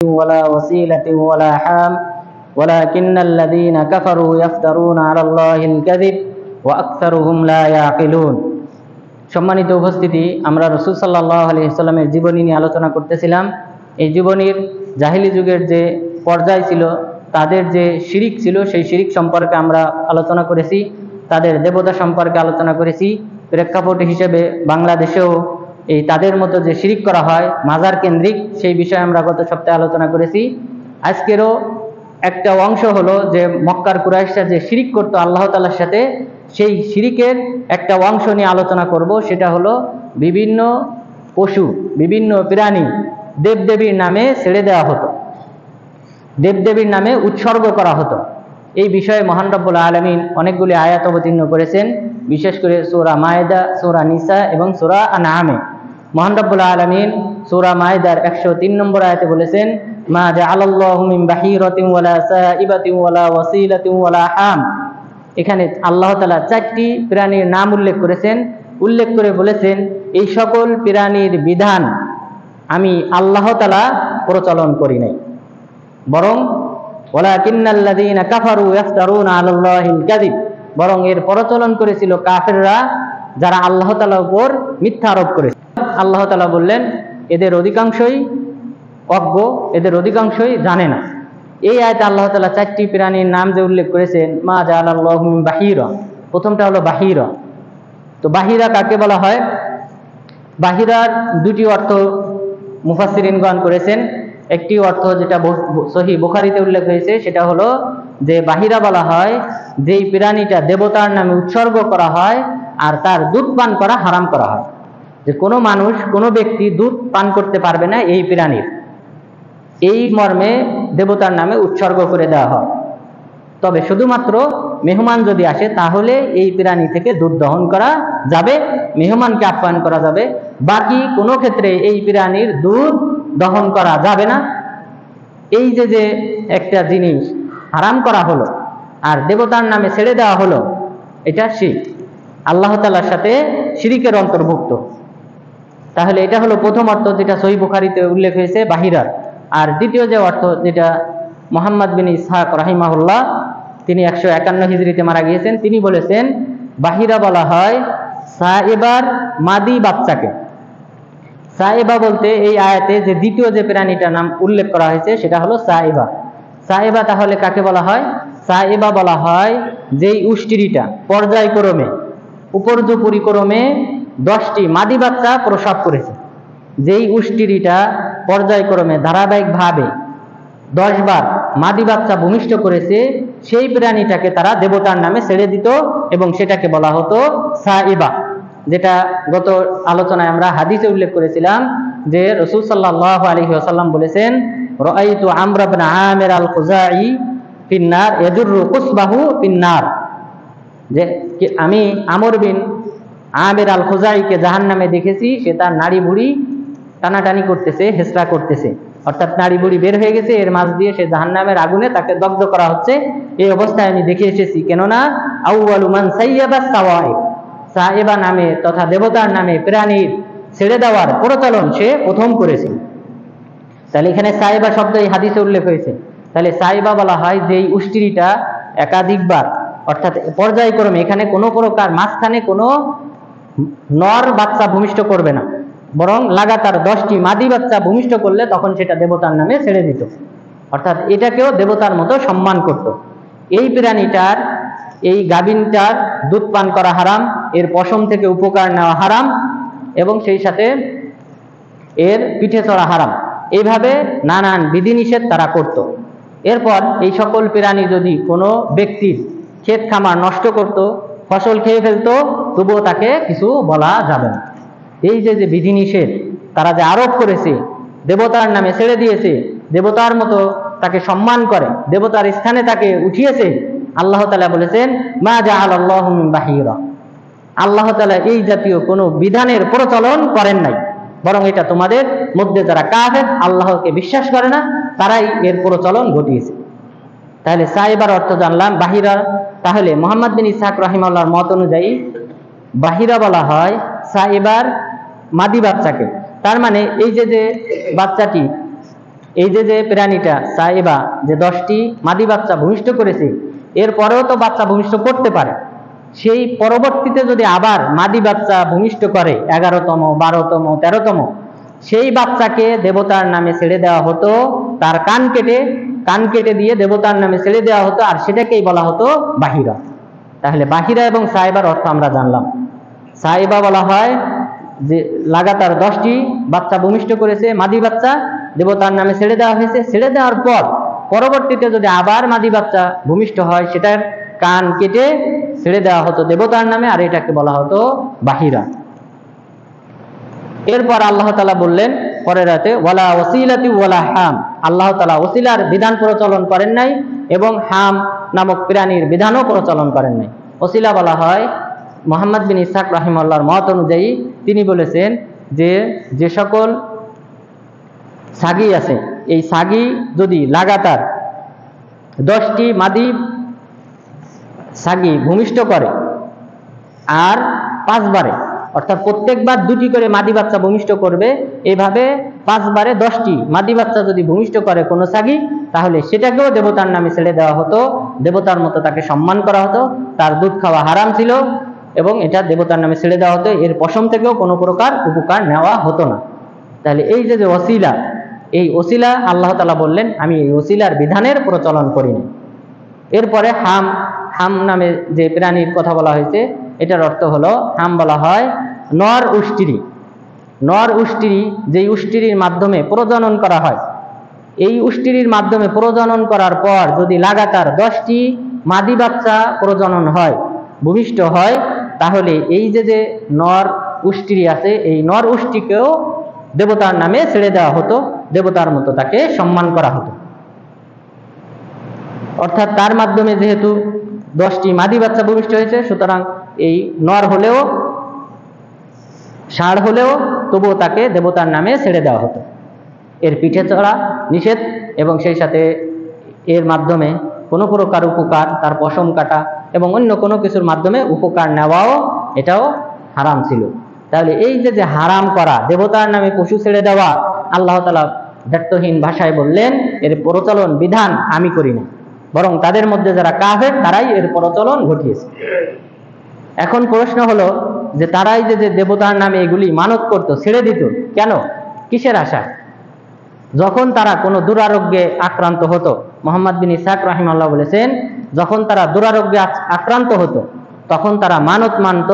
ولا وسيلة ولا حام ولكن الذين كفروا يفترون على الله الكذب وأكثرهم لا يعقلون। সম্মানিত উপস্থিতি, আমরা রাসূল সাল্লাল্লাহু আলাইহি ওয়াসাল্লামের জীবনী নিয়ে আলোচনা করতেছিলাম। এই জীবনীর জাহিলি যুগের যে পর্যায় ছিল, তাদের যে শিরিক ছিল, সেই শিরিক সম্পর্কে আমরা আলোচনা করেছি, তাদের দেবতা সম্পর্কে আলোচনা করেছি। প্রেক্ষাপট হিসেবে বাংলাদেশেও এই তাদের মতো যে শিরিক করা হয় মাজার কেন্দ্রিক, সেই বিষয়ে আমরা গত সপ্তাহে আলোচনা করেছি। আজকেরও একটা অংশ হলো যে মক্কার কুরাইশরা যে শিরিক করতো আল্লাহ তাআলার সাথে, সেই শিরিকের একটা অংশ নিয়ে আলোচনা করব। সেটা হলো বিভিন্ন পশু, বিভিন্ন প্রাণী দেবদেবীর নামে ছেড়ে দেওয়া হতো, দেবদেবীর নামে উৎসর্গ করা হতো। এই বিষয়ে মহান রব্বুল আলামিন অনেকগুলি আয়াত অবতীর্ণ করেছেন, বিশেষ করে সূরা মায়েদা, সূরা নিসা এবং সূরা আনআমে। মহান রব্বুল আলামিন সূরা মায়েদার 103 নম্বর আয়াতে বলেছেন, মা জাআলাল্লাহু মিন বাহিরাতিন ওয়ালা সাইবাতিন ওয়ালা ওয়াসিলাতিন ওয়ালা হাম। এখানে আল্লাহ তাআলা 4টি প্রাণীর নাম উল্লেখ করেছেন, উল্লেখ করে বলেছেন এই সকল প্রাণীর বিধান আমি আল্লাহ তাআলা প্রচলন করি নাই, বরং ওয়ালাকিন্নাল্লাযীনা কাফারু ইফতারুনা আলাল্লাহিল কাযিব, বরং এর প্রচলন করেছিল কাফেররা, যারা আল্লাহ তাআলার উপর মিথ্যা আরোপ করেছে। আল্লাহ তাআলা বললেন এদের অধিকাংশই অজ্ঞ, এদের অধিকাংশই জানে না। এই আয়াতে আল্লাহ তাআলা 4টি প্রাণীর নাম যে উল্লেখ করেছেন, মা জাআলাল্লাহু মিন বাহিরা, প্রথমটা হলো বাহিরা। তো বাহিরা কাকে বলা হয়? বাহিরার দুটি অর্থ মুফাসসিরিনগণ করেছেন। একটি অর্থ যেটা সহিহ বুখারীতে উল্লেখ হয়েছে, সেটা হলো যে বাহিরা বলা হয় যেই প্রাণীটা দেবতার নামে উৎসর্গ করা হয় আর তার দুধ পান করা হারাম করা হয়। যে কোনো মানুষ, কোনো ব্যক্তি দুধ পান করতে পারবে না এই প্রাণীর, এই মর্মে দেবতার নামে উৎসর্গ করে দেওয়া হয়। তবে শুধুমাত্র মেহমান যদি আসে তাহলে এই প্রাণী থেকে দুধ দহন করা যাবে, মেহমানকে আপ্যায়ন করা যাবে। বাকি কোনো ক্ষেত্রে এই প্রাণীর দুধ দহন করা যাবে না। এই যে একটা জিনিস হারাম করা হলো আর দেবতার নামে ছেড়ে দেওয়া হলো, এটা শিরক, আল্লাহ তাআলার সাথে শিরিকের অন্তর্ভুক্ত। তাহলে এটা হলো প্রথম অর্থ যেটা সহিহ বুখারীতে উল্লেখ হয়েছে বাহিরার। আর দ্বিতীয় যে অর্থ, যেটা মুহাম্মদ বিন ইসহাক রাহিমাহুল্লাহ, তিনি 151 হিজরিতে মারা গিয়েছেন, তিনি বলেছেন বাহিরা বলা হয় সাইবার মাদি বাচ্চাকে। সাইবা বলতে এই আয়াতে যে দ্বিতীয় যে প্রাণীটার নাম উল্লেখ করা হয়েছে সেটা হলো সাইবা। সাইবা তাহলে কাকে বলা হয়? সাইবা বলা হয় যেই উষ্ট্রিটা পর্যায়ক্রমে উপর্যুপরি ক্রমে 10টি মাদি বাচ্চা প্রসব করেছে, যেই উষ্ট্রিটা পর্যায়ক্রমে ধারাবাহিকভাবে 10 বার মাদি বাচ্চা ভূমিষ্ঠ করেছে, সেই প্রাণীটাকে তারা দেবতার নামে ছেড়ে দিত এবং সেটাকে বলা হতো সাইবা। যেটা গত আলোচনায় আমরা হাদিসে উল্লেখ করেছিলাম যে রাসূল সাল্লাল্লাহু আলাইহি ওয়াসাল্লাম বলেছেন, রাআইতু আমর ইবনে আমির আল-খুজাই ফিন্নার ইয়াজুরু কুসবাহু ফিন্নার, যে আমি আমর বিন আমির আল-খুজাইকে জাহান্নামে দেখেছি, সে তার নাড়ি ভুঁড়ি টানাটানি করতেছে, হেসরা করতেছে, অর্থাৎ নাড়ি ভুঁড়ি বের হয়ে গেছে, এর মাঝ দিয়ে সে জাহান্নামের আগুনে তাকে দগ্ধ করা হচ্ছে। এই অবস্থায় আমি দেখে এসেছি, কেননা আউয়ালু মান সাইয়াবা সাওয়াইব, সাইবা নামে তথা দেবতার নামে প্রাণীর ছেড়ে দেওয়ার প্রচলন সে প্রথম করেছে। তাহলে এখানে সাইবা শব্দ এই হাদিসে উল্লেখ হয়েছে। তাহলে সাইবা বলা হয় যেই উষ্ট্রিটা একাধিকবার, অর্থাৎ পর্যায়ক্রমে, এখানে কোনো প্রকার মাঝখানে কোনো নর বাচ্চা ভূমিষ্ঠ করবে না, বরং লাগাতার 10টি মাদি বাচ্চা ভূমিষ্ঠ করলে তখন সেটা দেবতার নামে ছেড়ে দিত, অর্থাৎ এটাকেও দেবতার মতো সম্মান করত। এই প্রাণীটার, এই গাভীনটার দুধ পান করা হারাম, এর পশম থেকে উপকার নেওয়া হারাম এবং সেই সাথে এর পিঠে চড়া হারাম। এইভাবে নানান বিধিনিষেধ তারা করত। এরপর এই সকল প্রাণী যদি কোনো ব্যক্তির ক্ষেত খামার নষ্ট করত, ফসল খেয়ে ফেলতো, তবুও তাকে কিছু বলা যাবে না। এই যে বিধিনিষেধ তারা যে আরোপ করেছে, দেবতার নামে ছেড়ে দিয়েছে, দেবতার মতো তাকে সম্মান করে, দেবতার স্থানে তাকে উঠিয়েছে, আল্লাহ তাআলা বলেছেন মা জাআলাল্লাহু মিন বাহিরা, আল্লাহ তাআলা এই জাতীয় কোনো বিধানের প্রচলন করেন নাই, বরং এটা তোমাদের মধ্যে যারা কাফের, আল্লাহকে বিশ্বাস করে না, তারাই এর প্রচলন ঘটিয়েছে। তাহলে সাইবার অর্থ জানলাম, বাহিরা। তাহলে মুহাম্মদ বিন ইসহাক রাহিমাহুল্লাহর মত অনুযায়ী বাহিরা বলা হয় সাইবার মাদি বাচ্চাকে। তার মানে এই যে বাচ্চাটি এই যে প্রাণীটা সাইবা যে 10টি মাদি বাচ্চা ভূমিষ্ঠ করেছে, এরপরেও তো বাচ্চা ভূমিষ্ঠ করতে পারে। সেই পরবর্তীতে যদি আবার মাদি বাচ্চা ভূমিষ্ঠ করে 11তম, 12তম, 13তম, সেই বাচ্চাকে দেবতার নামে ছেড়ে দেওয়া হতো। তার কান কেটে দিয়ে দেবতার নামে ছেড়ে দেওয়া হতো, আর সেটাকেই বলা হতো বাহিরা। তাহলে বাহিরা এবং সাইবার অর্থ আমরা জানলাম। সাইবা বলা হয় যে লাগাতার 10টি বাচ্চা ভূমিষ্ঠ করেছে, মাদি বাচ্চা দেবতার নামে ছেড়ে দেওয়া হয়েছে। ছেড়ে দেওয়ার পর পরবর্তীতে যদি আবার মাদি বাচ্চা ভূমিষ্ঠ হয়, সেটার কান কেটে ছেড়ে দেওয়া হতো দেবতার নামে, আর এটাকে বলা হতো বাহিরা। এরপর আল্লাহ তাআলা বললেন পরের আয়াতে, ওয়ালা ওয়াসিলাতি ওয়ালা হাম। আল্লাহ তাআলা ওসিলার বিধান প্রচলন করেন নাই এবং হাম নামক প্রাণীর বিধানও প্রচলন করেন নাই। ওসিলা বলা হয়, মুহাম্মদ বিন ইসহাক রাহিমাহুল্লাহর মত অনুযায়ী তিনি বলেছেন যে সকল ছাগি আছে, এই ছাগি যদি লাগাতার 10টি মাদি ছাগি ভূমিষ্ঠ করে আর 5 বারে, অর্থাৎ প্রত্যেকবার 2টি করে মাদি বাচ্চা ভূমিষ্ঠ করবে, এইভাবে 5 বারে 10টি মাদি বাচ্চা যদি ভূমিষ্ঠ করে কোনো ছাগি, তাহলে সেটাকেও দেবতার নামে ছেড়ে দেওয়া হতো। দেবতার মতো তাকে সম্মান করা হতো। তার দুধ খাওয়া হারাম ছিল এবং এটা দেবতার নামে ছেড়ে দেওয়া হতো। এর পশম থেকেও কোনো প্রকার উপকার নেওয়া হতো না। তাহলে এই যে ওসিলা, এই ওসিলা আল্লাহ তাআলা বললেন আমি এই ওসিলার বিধানের প্রচলন করিনি। এরপরে হাম নামে যে প্রাণীর কথা বলা হয়েছে, এটার অর্থ হলো, হাম বলা হয় নর উষ্ট্রী। নর উষ্ট্রী, যেই উষ্ট্রীর মাধ্যমে প্রজনন করা হয়, এই উষ্ট্রীর মাধ্যমে প্রজনন করার পর যদি লাগাতার 10টি মাদি বাচ্চা প্রজনন হয়, ভূমিষ্ঠ হয়, তাহলে এই যে নর উষ্ট্রী আছে, এই নর উষ্ট্রীকেও দেবতার নামে ছেড়ে দেওয়া হতো। দেবতার মতো তাকে সম্মান করা হতো। অর্থাৎ তার মাধ্যমে যেহেতু 10টি মাদি বাচ্চা ভূমিষ্ঠ হয়েছে, সুতরাং এই নর হলেও ষাঁড় হলেও তবুও তাকে দেবতার নামে ছেড়ে দেওয়া হতো। এর পিঠে চড়া নিষেধ এবং সেই সাথে এর মাধ্যমে কোনো প্রকার উপকার, তার পশম কাটা এবং অন্য কোনো কিছুর মাধ্যমে উপকার নেওয়াও এটাও হারাম ছিল। তাহলে এই যে হারাম করা, দেবতার নামে পশু ছেড়ে দেওয়া, আল্লাহ তাআলা দায়িত্বহীন ভাষায় বললেন এর প্রচলন বিধান আমি করি না, বরং তাদের মধ্যে যারা কাফের তারাই এর প্রচলন ঘটিয়েছে। এখন প্রশ্ন হলো যে তারাই যে দেবতার নামে এগুলি মানত করত, ছেড়ে দিত কেন, কিসের আশায়? যখন তারা কোনো দুরারোগ্যে আক্রান্ত হতো, মুহাম্মদ বিন ইসহাক রাহিমাহুল্লাহ বলেছেন, যখন তারা দুরারোগ্যে আক্রান্ত হতো তখন তারা মানত মানত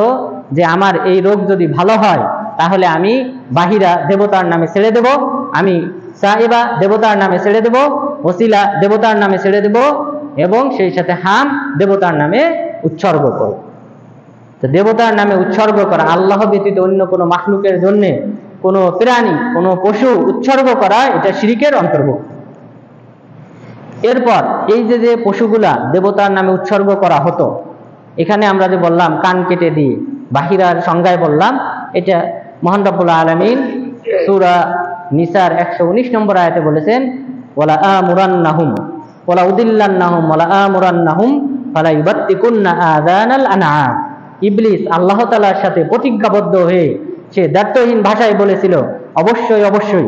যে আমার এই রোগ যদি ভালো হয় তাহলে আমি বাহিরা দেবতার নামে ছেড়ে দেব, আমি সাইবা দেবতার নামে ছেড়ে দেব, ওসিলা দেবতার নামে ছেড়ে দেব এবং সেই সাথে হাম দেবতার নামে উৎসর্গ করব। তো দেবতার নামে উৎসর্গ করা, আল্লাহ ব্যতীত অন্য কোনো মাখলুকের জন্য কোনো প্রাণী, কোনো পশু উৎসর্গ করা, এটা শিরকের অন্তর্ভুক্ত। এরপর এই যে পশুগুলা দেবতার নামে উৎসর্গ করা হতো, এখানে আমরা যে বললাম কান কেটে দিয়ে বাহিরার সংজ্ঞায় বললাম, এটা মহান রব্বুল আলামিন সূরা নিসার 119 নম্বর আয়াতে বলেছেন, ওয়ালা আমুরান্নাহুম ওয়ালা উদিল্লান্নাহুম ওয়ালা আমুরান্নাহুম ফালা ইউবাত্তিকুন্না আযানাল আনআম। ইবলিস আল্লাহ তাআলার সাথে প্রতিজ্ঞাবদ্ধ হয়ে সে দায়িত্বহীন ভাষায় বলেছিল, অবশ্যই অবশ্যই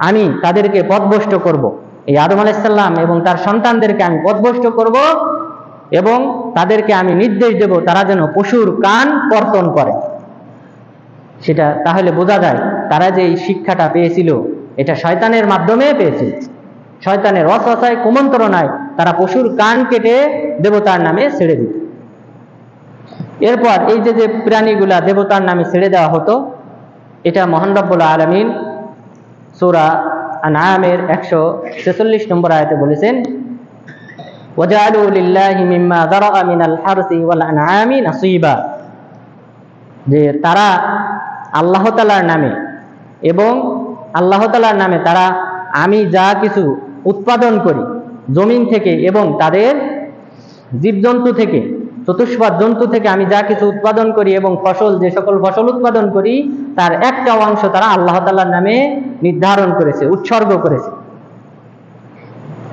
আমি তাদেরকে পথভ্রষ্ট করব, এই আদম আলাইহিস সালাম এবং তার সন্তানদেরকে আমি পথভ্রষ্ট করব এবং তাদেরকে আমি নির্দেশ দেব তারা যেন পশুর কান কর্তন করে। সেটা তাহলে বোঝা যায় তারা যে এই শিক্ষাটা পেয়েছিল এটা শয়তানের মাধ্যমে পেয়েছিল। শয়তানের ওয়াসওয়াসায়, কুমন্ত্রণায় তারা পশুর কান কেটে দেবতার নামে ছেড়ে দিত। এরপর এই যে প্রাণীগুলা দেবতার নামে ছেড়ে দেওয়া হতো, এটা মহান রব্বুল আলামিন সূরা আনআমের 146 নম্বর আয়াতে বলেছেন, ওয়াজআলু লিল্লাহি মিম্মা যারাআ মিনাল হারসি ওয়াল আনআমি নাসীবা। যে তারা আল্লাহ তাআলার নামে এবং আল্লাহ তাআলার নামে তারা আমি যা কিছু উৎপাদন করি জমিন থেকে এবং তাদের জীবজন্তু থেকে, চতুষ্পাদ জন্তু থেকে আমি যা কিছু উৎপাদন করি এবং ফসল, যে সকল ফসল উৎপাদন করি তার একটা অংশ তারা আল্লাহ তাআলার নামে নির্ধারণ করেছে, উৎসর্গ করেছে,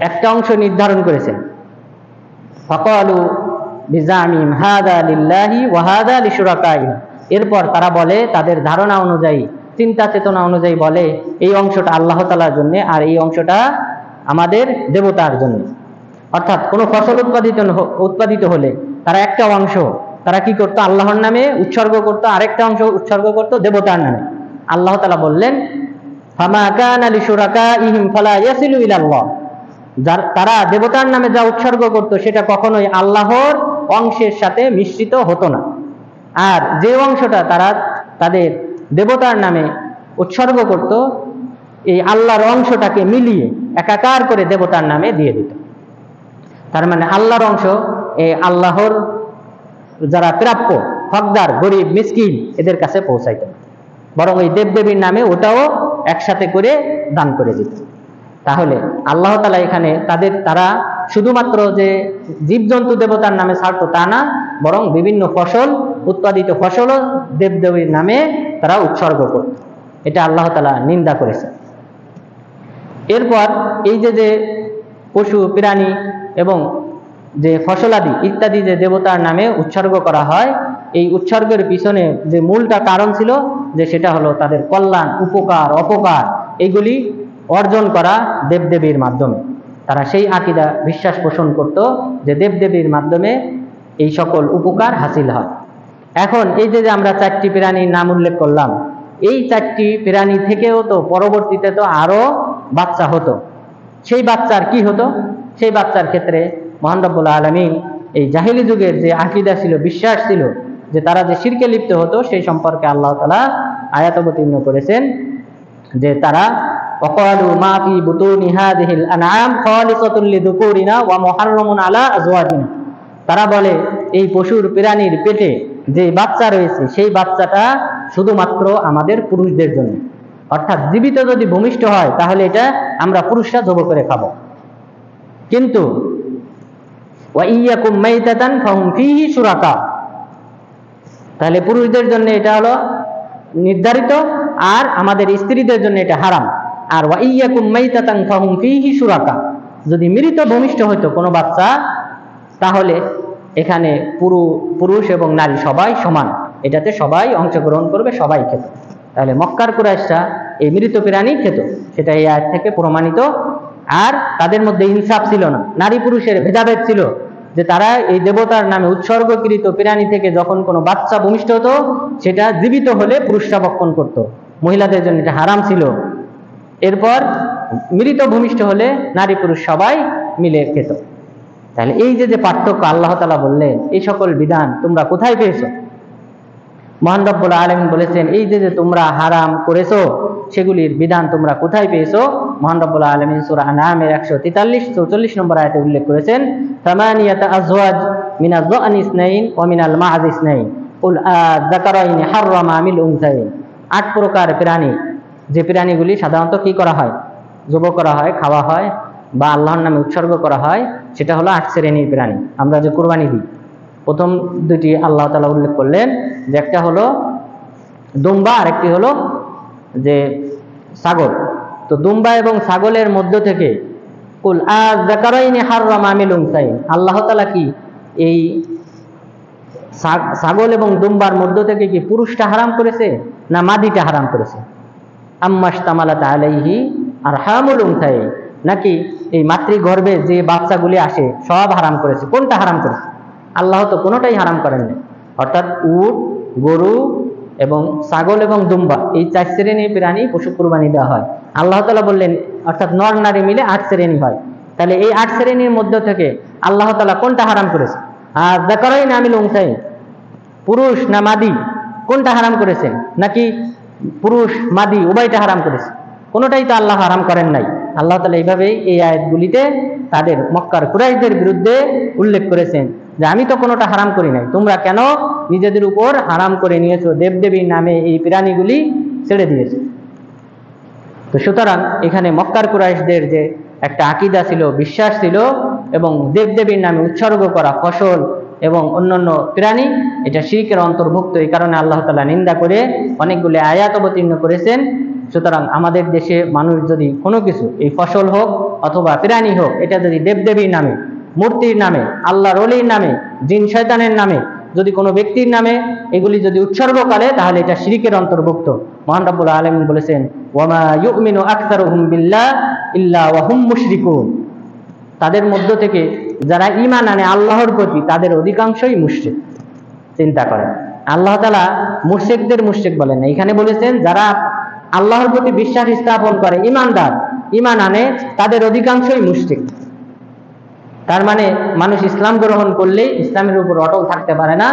একটা অংশ নির্ধারণ করেছে। ফাকালু বিজামিম হাদা লিল্লাহি ওয়া হাদা লিশুরাকাইনা। এরপর তারা বলে তাদের ধারণা অনুযায়ী চিন্তা চেতনা অনুযায়ী বলে এই অংশটা আল্লাহ তাআলার জন্য আর এই অংশটা আমাদের দেবতার জন্য। অর্থাৎ কোনো ফসল উৎপাদিত হলে তারা একটা অংশ তারা কি করতো আল্লাহর নামে উৎসর্গ করতো, আরেকটা অংশ উৎসর্গ করতো দেবতার নামে। আল্লাহ তাআলা বললেন ফামা কানা লিশুরাকাইহিম ফালা ইয়াসিলু ইলাল্লাহ, তারা দেবতার নামে যা উৎসর্গ করতো সেটা কখনোই আল্লাহর অংশের সাথে মিশ্রিত হতো না। আর যে অংশটা তারা তাদের দেবতার নামে উৎসর্গ করত এই আল্লাহর অংশটাকে মিলিয়ে একাকার করে দেবতার নামে দিয়ে দিত। তার মানে আল্লাহর অংশ এই আল্লাহর যারা প্রাপ্য হকদার গরিব মিসকিন এদের কাছে পৌঁছাইত, বরং ওই দেবদেবীর নামে ওটাও একসাথে করে দান করে দিত। তাহলে আল্লাহ তাআলা এখানে তারা শুধুমাত্র যে জীবজন্তু দেবতার নামে ছাড়তো তা না, বরং বিভিন্ন উৎপাদিত ফসলও দেবদেবীর নামে তারা উৎসর্গ করত। এটা আল্লাহ তাআলা নিন্দা করেছে। এরপর এই যে পশু প্রাণী এবং যে ফসলাদি ইত্যাদি যে দেবতার নামে উৎসর্গ করা হয়, এই উৎসর্গের পিছনে যে মূলটা কারণ ছিল যে সেটা হলো তাদের কল্যাণ, উপকার, অপকার এগুলি অর্জন করা দেবদেবীর মাধ্যমে। তারা সেই আকীদা বিশ্বাস পোষণ করত যে দেবদেবীর মাধ্যমে এই সকল উপকার হাসিল হয়। এখন এই যে আমরা 4টি প্রাণীর নাম উল্লেখ করলাম, এই 4টি প্রাণী থেকেও তো পরবর্তীতে তো আরো বাচ্চা হতো। সেই বাচ্চার কি হতো? সেই বাচ্চার ক্ষেত্রে মহান রব্বুল আলামিন এই জাহিলি যুগের যে আকীদা ছিল, বিশ্বাস ছিল যে তারা যে শিরকে লিপ্ত হতো, সেই সম্পর্কে আল্লাহ তাআলা আয়াত অবতীর্ণ করেছেন যে তারা ওয়াকালু মা ফি বুতুনি হাযিহিল আনআম খালিসাতুল লিযুকুরিনা ওয়া মুহাররামুন আলা আজওয়াজিনা, তারা বলে এই পশুর প্রাণীর পেটে যে বাচ্চা রয়েছে সেই বাচ্চাটা শুধুমাত্র আমাদের পুরুষদের জন্য। অর্থাৎ জীবিত যদি ভূমিষ্ঠ হয় তাহলে এটা আমরা পুরুষরা জব করে খাবো, কিন্তু ওয়া ইয়াকুম মাইতাতান ফাহুম ফীহি শুরাকা, তাহলে পুরুষদের জন্য এটা হলো নির্ধারিত আর আমাদের স্ত্রীদের জন্য এটা হারাম। আর ওয়া ইয়াকুম মাইতাতান ফাহুম ফীহি শুরাকা, যদি মৃত ভূমিষ্ঠ হইতো কোনো বাচ্চা তাহলে এখানে পুরুষ এবং নারী সবাই সমান, এটাতে সবাই অংশগ্রহণ করবে, সবাই খেত। তাহলে মক্কার কুরাইশরা এই মৃত প্রাণী খেত, সেটা এই আয়াত থেকে প্রমাণিত। আর তাদের মধ্যে ইনসাফ ছিল না, নারী পুরুষের ভেদাভেদ ছিল, যে তারা এই দেবতার নামে উৎসর্গকৃত প্রাণী থেকে যখন কোনো বাচ্চা ভূমিষ্ঠ হতো সেটা জীবিত হলে পুরুষরা ভক্ষণ করত, মহিলাদের জন্য এটা হারাম ছিল। এরপর মৃত ভূমিষ্ঠ হলে নারী পুরুষ সবাই মিলে খেত। তাহলে এই যে পার্থক্য আল্লাহ তাআলা বললেন, এই সকল বিধান তোমরা কোথায় পেয়েছো? মহান রব্বুল আলামিন বলেছেন এই যে তোমরা হারাম করেছো সেগুলির বিধান তোমরা কোথায় পেয়েছো? মহান রব্বুল আলামিন সূরা আনআমের 143-44 নম্বর আয়াতে উল্লেখ করেছেন সামানিয়াতা আজওয়াজ মিনাজ যানি ইসনাইন ওয়া মিনাল মা'জ ইসনাইন কুল আযাকারাইনি হাররামা মিল উনসাইন। 8 প্রকার প্রাণী, যে প্রাণীগুলি সাধারণত কি করা হয়, জব করা হয়, খাওয়া হয় বা আল্লাহর নামে উৎসর্গ করা হয়, সেটা হলো 8 শ্রেণীর প্রাণী। আমরা যে কুরবানি দিই, প্রথম দুটি আল্লাহ তাআলা উল্লেখ করলেন যে একটা হলো দুম্বা আর একটি হলো যে ছাগল। তো দুম্বা এবং ছাগলের মধ্য থেকে কুল আযাকারাইনি হাররামা মিল উনসাইন, আল্লাহ তাআলা কি এই ছাগল এবং দুম্বার মধ্য থেকে কি পুরুষটা হারাম করেছে না মাদিটা হারাম করেছে? আম্মাশতামালাত আলাইহি আরহামুল উনসাইন, নাকি এই মাতৃগর্ভে যে বাচ্চাগুলি আসে সব হারাম করেছে? কোনটা হারাম করেছে? আল্লাহ তো কোনোটাই হারাম করেননি। অর্থাৎ উট, গরু এবং ছাগল এবং দুম্বা এই 4 শ্রেণীর প্রাণী পশু কুরবানি দেওয়া হয়। আল্লাহ তাআলা বললেন অর্থাৎ নর নারী মিলে 8 শ্রেণী হয়। তাহলে এই 8 শ্রেণীর মধ্য থেকে আল্লাহ তাআলা কোনটা হারাম করেছে? আর যাকারাইনি মিল উনসাইন, পুরুষ না মাদি, কোনটা হারাম করেছেন? নাকি পুরুষ মাদি উভয়টা হারাম করেছে? কোনোটাই তো আল্লাহ হারাম করেন নাই। আল্লাহ তাআলা এইভাবেই এই আয়াতগুলিতে তাদের মক্কার কুরাইশদের বিরুদ্ধে উল্লেখ করেছেন যে আমি তো কোনোটা হারাম করি নাই, তোমরা কেন নিজেদের উপর হারাম করে নিয়েছো, দেবদেবীর নামে এই প্রাণীগুলি ছেড়ে দিয়েছো। তো সুতরাং এখানে মক্কার কুরাইশদের যে একটা আকীদা ছিল, বিশ্বাস ছিল, এবং দেবদেবীর নামে উৎসর্গ করা ফসল এবং অন্যান্য প্রাণী, এটা শিরকের অন্তর্ভুক্ত। এই কারণে আল্লাহ তাআলা নিন্দা করে অনেকগুলি আয়াত অবতীর্ণ করেছেন। সুতরাং আমাদের দেশে মানুষ যদি কোনো কিছু, এই ফসল হোক অথবা প্রাণী হোক, এটা যদি দেবদেবীর নামে, মূর্তির নামে, আল্লাহর ওলির নামে, জিন শয়তানের নামে যদি কোনো ব্যক্তির নামে এগুলি যদি উৎসর্গ করে তাহলে এটা শিরকের অন্তর্ভুক্ত। মহান রব্বুল আলামিন বলেছেন, ওয়ামা ইউমিনু আকসারুহুম বিল্লাহ ইল্লা ওয়া হুম মুশরিকুন। তাদের মধ্য থেকে যারা ঈমান আনে আল্লাহর প্রতি তাদের অধিকাংশই মুশরিক। চিন্তা করেন, আল্লাহ তাআলা মুশরিকদের মুশরিক বলেন না, এখানে বলেছেন যারা আল্লাহর প্রতি বিশ্বাস স্থাপন করে, ঈমানদার, ঈমান আনে, তাদের অধিকাংশই মুশরিক। তার মানে মানুষ ইসলাম গ্রহণ করলে ইসলামের উপর অটল থাকতে পারে না,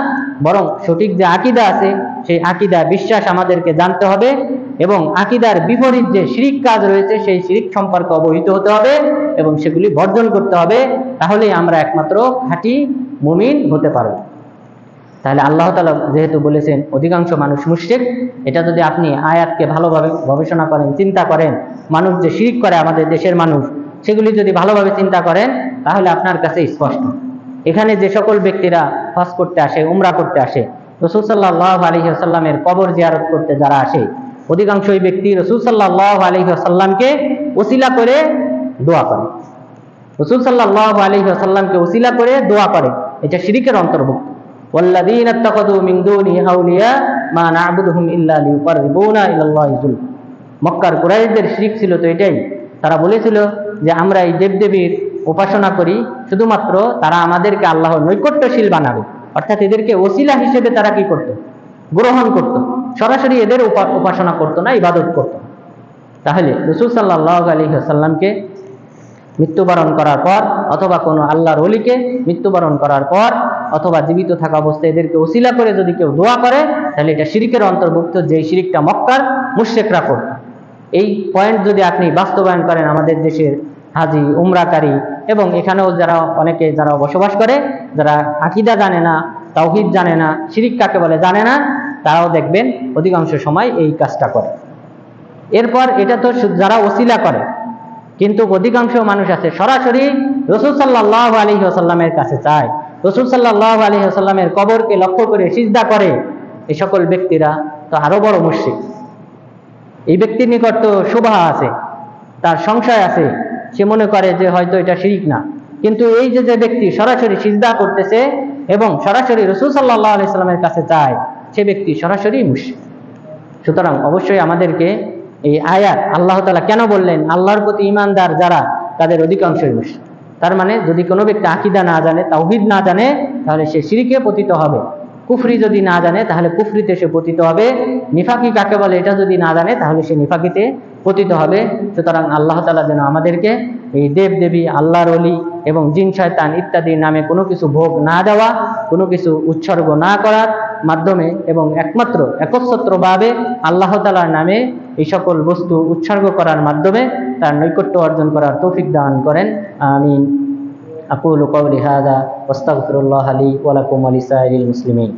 বরং সঠিক যে আকীদা আছে সেই আকীদা বিশ্বাস আমাদেরকে জানতে হবে এবং আকীদার বিপরীত যে শিরক কাজ রয়েছে সেই শিরক সম্পর্কে অবহিত হতে হবে এবং সেগুলি বর্জন করতে হবে। তাহলেই আমরা একমাত্র খাঁটি মুমিন হতে পারব। তাহলে আল্লাহ তাআলা যেহেতু বলেছেন অধিকাংশ মানুষ মুশরিক, এটা যদি আপনি আয়াতকে ভালোভাবে গবেষণা করেন, চিন্তা করেন, মানুষ যে শিরক করে আমাদের দেশের মানুষ, সেগুলি যদি ভালোভাবে চিন্তা করেন তাহলে আপনার কাছে স্পষ্ট। এখানে যে সকল ব্যক্তিরা হজ করতে আসে, উমরা করতে আসে, রাসূল সাল্লাল্লাহু আলাইহি ওয়াসাল্লামের কবর জিয়ারত করতে যারা আসে, অধিকাংশই ব্যক্তি রাসূল সাল্লাল্লাহু আলাইহি ওয়াসাল্লামকে ওসিলা করে দোয়া করে। রাসূল সাল্লাল্লাহু আলাইহি ওয়াসাল্লামকে ওসিলা করে দোয়া করে, এটা শিরকের অন্তর্ভুক্ত। ওয়াল্লাযীনা ইত্তাখাযু মিন দুনিহি আউলিয়া মা না'বুদুহুম ইল্লা লিয়ুকাররিবুনা ইলাল্লাহি যুলফা। মক্কার কুরাইশদের শিরক ছিল তো এটাই, তারা বলেছিল যে আমরা এই দেবদেবীর উপাসনা করি শুধুমাত্র তারা আমাদেরকে আল্লাহর নৈকট্যশীল বানাবে, অর্থাৎ এদেরকে ওসিলা হিসেবে তারা কি করত? গ্রহণ করত, সরাসরি এদের উপাসনা করত না, ইবাদত করত। তাহলে রাসূল সাল্লাল্লাহু আলাইহি ওয়াসাল্লামকে মৃত্যুবরণ করার পর অথবা কোনো আল্লাহর ওলিকে মৃত্যুবরণ করার পর অথবা জীবিত থাকা অবস্থায় এদেরকে ওসিলা করে যদি কেউ দোয়া করে তাহলে এটা শিরকের অন্তর্ভুক্ত, যে শিরকটা মক্কার মুশরিকরা করত। এই পয়েন্ট যদি আপনি বাস্তবায়ন করেন আমাদের দেশের হাজি, উমরাকারী এবং এখানেও অনেকে যারা বসবাস করে, যারা আকীদা জানে না, তাওহীদ জানে না, শিরক কাকে বলে জানে না, তারাও দেখবেন অধিকাংশ সময় এই কাজটা করে। এরপর এটা তো যারা ওসিলা করে, কিন্তু অধিকাংশ মানুষ আছে সরাসরি রাসূল সাল্লাল্লাহু আলাইহি ওয়াসাল্লামের কাছে চায়, রাসূল সাল্লাল্লাহু আলাইহি ওয়াসাল্লামের কবরকে লক্ষ্য করে সিজদা করে। এই সকল ব্যক্তিরা তো আরো বড় মুশরিক। এই ব্যক্তির নিকট তো শুভা আছে, তার সংশয় আছে, সে মনে করে যে হয়তো এটা শিরক না, কিন্তু এই যে ব্যক্তি সরাসরি সিজদা করতেছে এবং সরাসরি রাসূল সাল্লাল্লাহু আলাইহি ওয়াসাল্লামের কাছে চায়, সে ব্যক্তি সরাসরি মুশরিক। সুতরাং অবশ্যই আমাদেরকে এই আয়াত আল্লাহ তাআলা কেন বললেন আল্লাহর প্রতি ঈমানদার যারা তাদের অধিকাংশই মুশরিক, তার মানে যদি কোনো ব্যক্তি আকীদা না জানে, তাওহীদ না জানে, তাহলে সে শিরকে পতিত হবে। কুফরি যদি না জানে তাহলে কুফরিতে সে পতিত হবে। নিফাকি কাকে বলে এটা যদি না জানে তাহলে সে নিফাকিতে পতিত হবে। সুতরাং আল্লাহ তাআলা যেন আমাদেরকে এই দেব দেবী, আল্লাহর ওলি এবং জিন শয়তান ইত্যাদির নামে কোনো কিছু ভোগ না দেওয়া, কোনো কিছু উৎসর্গ না করার মাধ্যমে এবং একমাত্র একচ্ছত্রভাবে আল্লাহ তাআলার নামে এই সকল বস্তু উৎসর্গ করার মাধ্যমে তার নৈকট্য অর্জন করার তৌফিক দান করেন। আমিন। আকুলু কওলি হাযা ওয়াস্তাগফিরুল্লাহ লি ওয়া লাকুম ওয়া লিসাইরিল মুসলিমিন।